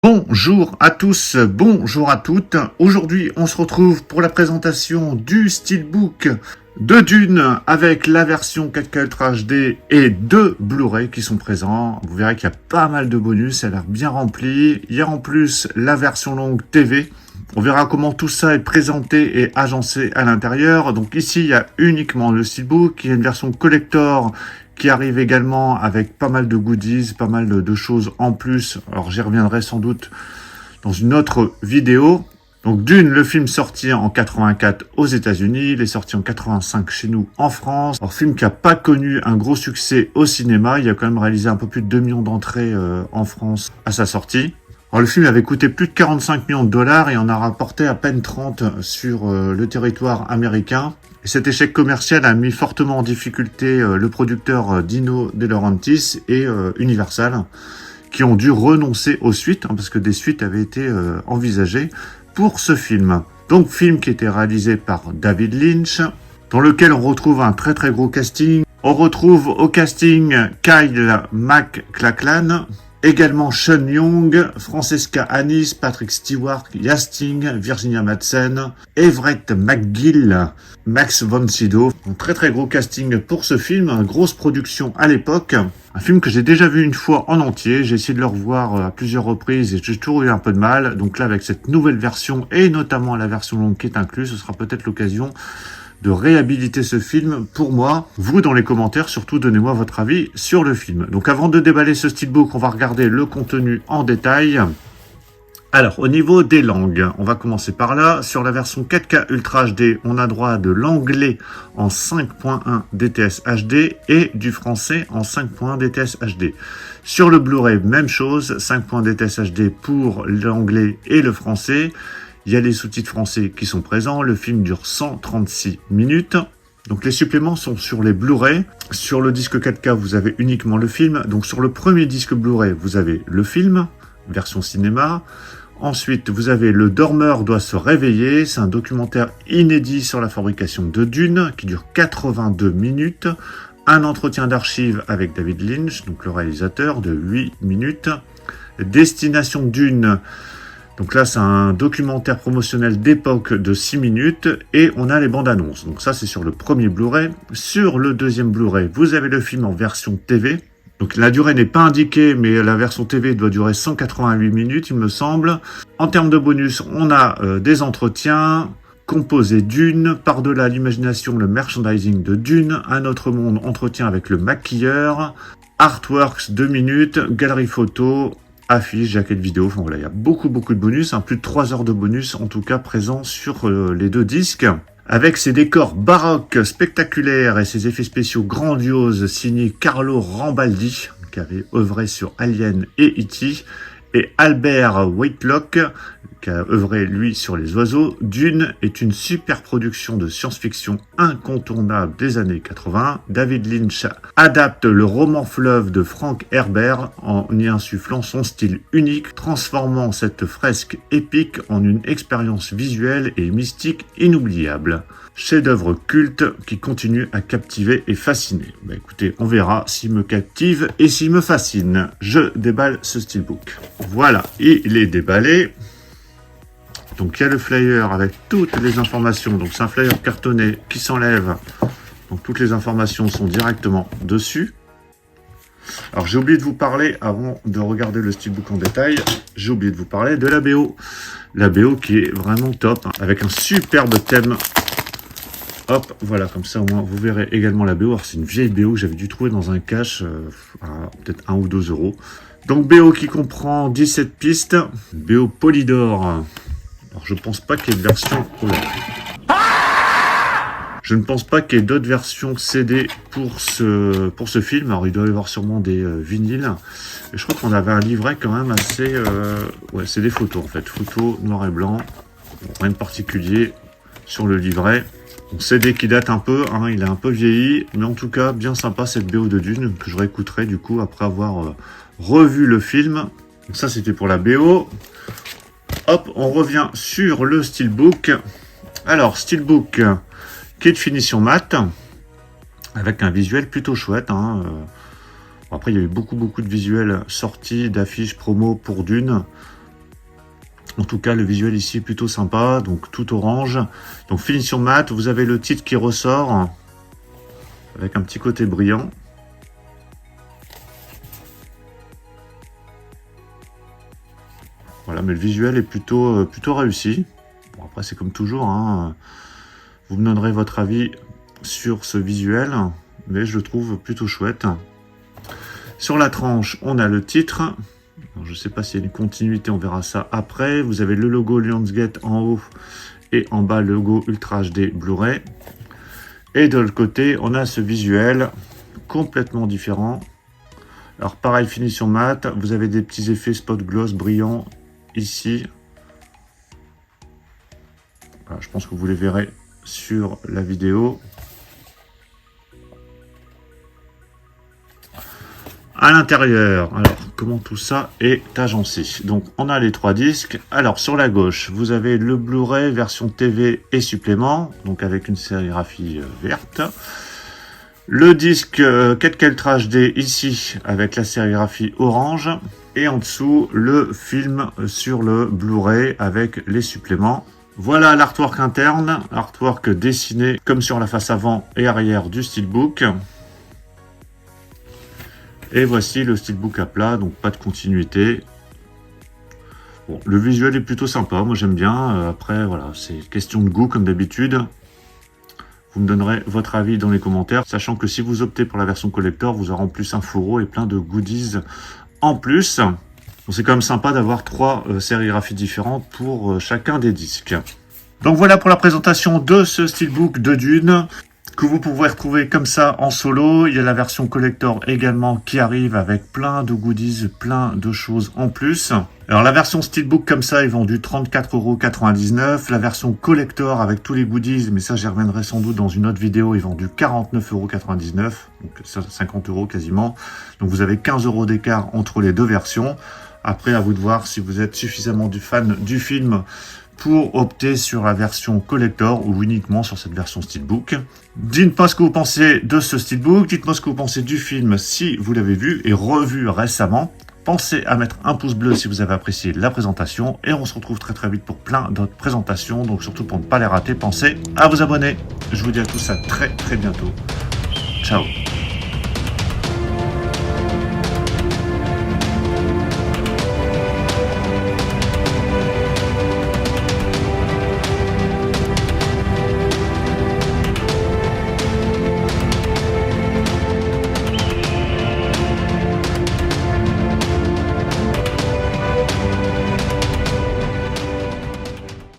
Bonjour à tous, bonjour à toutes. Aujourd'hui, on se retrouve pour la présentation du Steelbook de Dune avec la version 4K Ultra HD et deux Blu-ray qui sont présents. Vous verrez qu'il y a pas mal de bonus, ça a l'air bien rempli. Il y a en plus la version longue TV. On verra comment tout ça est présenté et agencé à l'intérieur. Donc ici, il y a uniquement le Steelbook, il y a une version collector qui arrive également avec pas mal de goodies, pas mal de choses en plus. Alors j'y reviendrai sans doute dans une autre vidéo. Donc Dune, le film sorti en 84 aux États-Unis, il est sorti en 85 chez nous en France. Alors film qui a pas connu un gros succès au cinéma, il a quand même réalisé un peu plus de 2 millions d'entrées en France à sa sortie. Alors, le film avait coûté plus de 45 millions de dollars et en a rapporté à peine 30 sur le territoire américain. Et cet échec commercial a mis fortement en difficulté le producteur Dino De Laurentiis et Universal, qui ont dû renoncer aux suites, parce que des suites avaient été envisagées pour ce film. Donc, film qui était réalisé par David Lynch, dans lequel on retrouve un très très gros casting. On retrouve au casting Kyle MacLachlan, également Sean Young, Francesca Annis, Patrick Stewart, Yasting, Virginia Madsen, Everett McGill, Max von Sydow. Un très très gros casting pour ce film, une grosse production à l'époque. Un film que j'ai déjà vu une fois en entier, j'ai essayé de le revoir à plusieurs reprises et j'ai toujours eu un peu de mal. Donc là, avec cette nouvelle version et notamment la version longue qui est incluse, ce sera peut-être l'occasion de réhabiliter ce film pour moi. Vous, dans les commentaires, surtout, donnez-moi votre avis sur le film. Donc, avant de déballer ce steelbook, on va regarder le contenu en détail. Alors, au niveau des langues, on va commencer par là. Sur la version 4K Ultra HD, on a droit de l'anglais en 5.1 DTS HD et du français en 5.1 DTS HD. Sur le Blu-ray, même chose, 5.1 DTS HD pour l'anglais et le français. Il y a les sous-titres français qui sont présents. Le film dure 136 minutes. Donc les suppléments sont sur les Blu-ray. Sur le disque 4K, vous avez uniquement le film. Donc sur le premier disque Blu-ray, vous avez le film, version cinéma. Ensuite, vous avez Le dormeur doit se réveiller. C'est un documentaire inédit sur la fabrication de Dune qui dure 82 minutes. Un entretien d'archives avec David Lynch, donc le réalisateur, de 8 minutes. Destination Dune. Donc là, c'est un documentaire promotionnel d'époque de 6 minutes et on a les bandes annonces. Donc ça, c'est sur le premier Blu-ray. Sur le deuxième Blu-ray, vous avez le film en version TV. Donc la durée n'est pas indiquée, mais la version TV doit durer 188 minutes, il me semble. En termes de bonus, on a des entretiens, composés Dune, par-delà l'imagination, le merchandising de Dune, Un autre monde, entretien avec le maquilleur, Artworks 2 minutes, galerie photo, affiche, jaquette vidéo, enfin voilà, il y a beaucoup de bonus, plus de 3 heures de bonus en tout cas présents sur les deux disques. Avec ses décors baroques spectaculaires et ses effets spéciaux grandioses signés Carlo Rambaldi, qui avait œuvré sur Alien et E.T., et Albert Whitlock, qui a œuvré, lui, sur les oiseaux. Dune est une super production de science-fiction incontournable des années 80. David Lynch adapte le roman fleuve de Frank Herbert en y insufflant son style unique, transformant cette fresque épique en une expérience visuelle et mystique inoubliable. Chef-d'œuvre culte qui continue à captiver et fasciner. Écoutez, on verra s'il me captive et s'il me fascine. Je déballe ce steelbook. Voilà, il est déballé. Donc il y a le flyer avec toutes les informations. Donc c'est un flyer cartonné qui s'enlève. Donc toutes les informations sont directement dessus. Alors j'ai oublié de vous parler, avant de regarder le steelbook en détail, j'ai oublié de vous parler de la BO. La BO qui est vraiment top, avec un superbe thème. Hop, voilà, comme ça au moins vous verrez également la BO. Alors c'est une vieille BO que j'avais dû trouver dans un cache à peut-être 1 ou 2 euros. Donc BO qui comprend 17 pistes, BO Polydor. Alors je pense pas qu'il y ait de version... Je ne pense pas qu'il y ait d'autres versions CD pour ce film. Alors il doit y avoir sûrement des vinyles. Et je crois qu'on avait un livret quand même assez... Ouais, c'est des photos en fait. Photos noir et blanc. Bon, rien de particulier sur le livret. Bon, CD qui date un peu, il est un peu vieilli. Mais en tout cas, bien sympa cette BO de Dune que je réécouterai du coup après avoir revu le film. Donc ça c'était pour la BO. Hop, on revient sur le steelbook. Alors, steelbook qui est de finition mat, avec un visuel plutôt chouette. Bon, après, il y a eu beaucoup de visuels sortis, d'affiches, promo pour Dune. En tout cas, le visuel ici est plutôt sympa, donc tout orange. Donc finition mat, vous avez le titre qui ressort avec un petit côté brillant. Voilà, mais le visuel est plutôt réussi. Bon, après, c'est comme toujours, hein. Vous me donnerez votre avis sur ce visuel, mais je le trouve plutôt chouette. Sur la tranche, on a le titre. Alors, je ne sais pas s'il y a une continuité, on verra ça après. Vous avez le logo Lionsgate en haut et en bas le logo Ultra HD Blu-ray. Et de l'autre côté, on a ce visuel complètement différent. Alors pareil, finition mat, vous avez des petits effets spot gloss brillants ici. Voilà, je pense que vous les verrez sur la vidéo. À l'intérieur, alors comment tout ça est agencé? Donc on a les 3 disques. Alors sur la gauche, vous avez le Blu-ray version TV et supplément, donc avec une sérigraphie verte. Le disque 4K Ultra HD ici avec la sérigraphie orange. Et en dessous, le film sur le Blu-ray avec les suppléments. Voilà l'artwork interne, artwork dessiné comme sur la face avant et arrière du steelbook. Et voici le steelbook à plat, donc pas de continuité. Bon, le visuel est plutôt sympa, moi j'aime bien. Après, voilà, c'est question de goût comme d'habitude. Vous me donnerez votre avis dans les commentaires, sachant que si vous optez pour la version collector, vous aurez en plus un fourreau et plein de goodies en plus. Donc c'est quand même sympa d'avoir 3 sérigraphies différentes pour chacun des disques. Donc voilà pour la présentation de ce steelbook de Dune, que vous pouvez retrouver comme ça en solo. Il y a la version collector également qui arrive avec plein de goodies, plein de choses en plus. Alors la version steelbook comme ça est vendue 34,99 €. La version collector avec tous les goodies, mais ça j'y reviendrai sans doute dans une autre vidéo, est vendue 49,99 €, donc 50 € quasiment. Donc vous avez 15 € d'écart entre les deux versions. Après, à vous de voir si vous êtes suffisamment fan du film pour opter sur la version collector ou uniquement sur cette version steelbook. Dites-moi ce que vous pensez de ce steelbook, dites-moi ce que vous pensez du film si vous l'avez vu et revu récemment. Pensez à mettre un pouce bleu si vous avez apprécié la présentation et on se retrouve très vite pour plein d'autres présentations. Donc surtout pour ne pas les rater, pensez à vous abonner. Je vous dis à tous à très bientôt. Ciao.